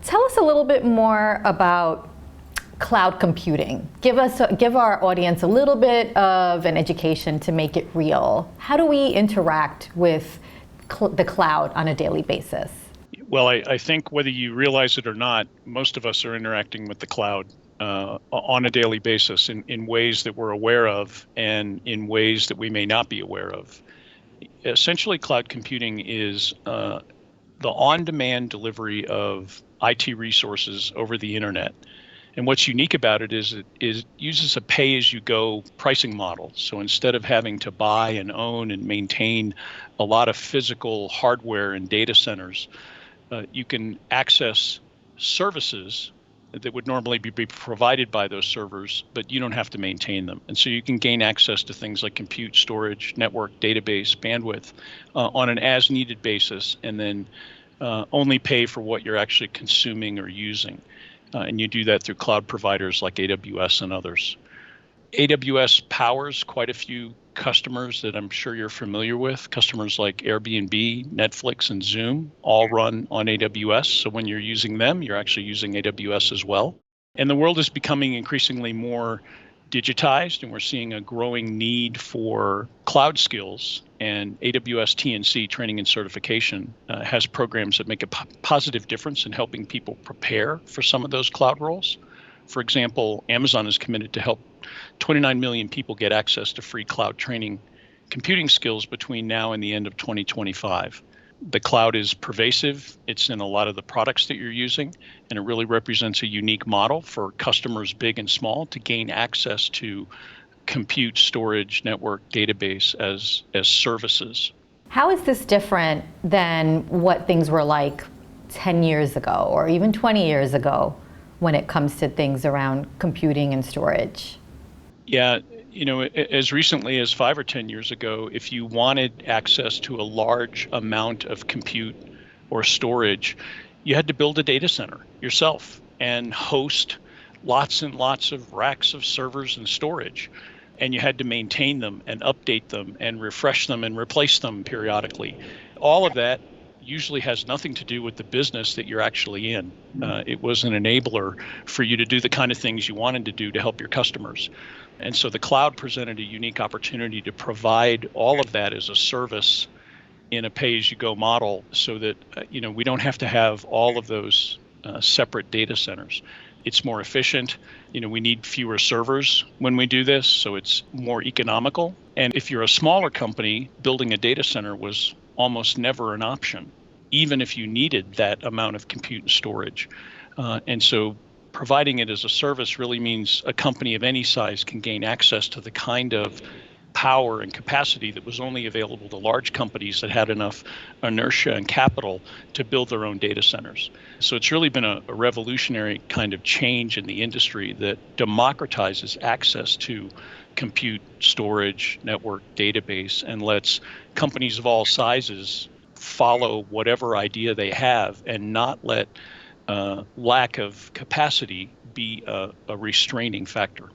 Tell us a little bit more about cloud computing. Give our audience a little bit of an education to make it real. How do we interact with the cloud on a daily basis? Well, I think whether you realize it or not, most of us are interacting with the cloud on a daily basis in ways that we're aware of and in ways that we may not be aware of. Essentially, cloud computing is the on-demand delivery of IT resources over the internet. And what's unique about it is it uses a pay-as-you-go pricing model. So instead of having to buy and own and maintain a lot of physical hardware and data centers, you can access services that would normally be provided by those servers, but you don't have to maintain them. And so you can gain access to things like compute, storage, network, database, bandwidth on an as-needed basis, and then only pay for what you're actually consuming or using. And you do that through cloud providers like AWS and others. AWS powers quite a few customers that I'm sure you're familiar with. Customers like Airbnb, Netflix, and Zoom all run on AWS. So when you're using them, you're actually using AWS as well. And the world is becoming increasingly more digitized, and we're seeing a growing need for cloud skills. And AWS T&C, training and certification, has programs that make a positive difference in helping people prepare for some of those cloud roles. For example, Amazon is committed to help 29 million people get access to free cloud training computing skills between now and the end of 2025. The cloud is pervasive. It's in a lot of the products that you're using, and it really represents a unique model for customers big and small to gain access to compute, storage, network, database as services. How is this different than what things were like 10 years ago or even 20 years ago when it comes to things around computing and storage? Yeah, as recently as 5 or 10 years ago, if you wanted access to a large amount of compute or storage, you had to build a data center yourself and host lots and lots of racks of servers and storage. And you had to maintain them and update them and refresh them and replace them periodically. All of that usually has nothing to do with the business that you're actually in. It was an enabler for you to do the kind of things you wanted to do to help your customers. And so the cloud presented a unique opportunity to provide all of that as a service in a pay-as-you-go model so that we don't have to have all of those separate data centers. It's more efficient. We need fewer servers when we do this, so it's more economical. And if you're a smaller company, building a data center was almost never an option, even if you needed that amount of compute and storage. And so providing it as a service really means a company of any size can gain access to the kind of power and capacity that was only available to large companies that had enough inertia and capital to build their own data centers. So it's really been a revolutionary kind of change in the industry that democratizes access to compute, storage, network, database, and lets companies of all sizes follow whatever idea they have and not let lack of capacity be a restraining factor.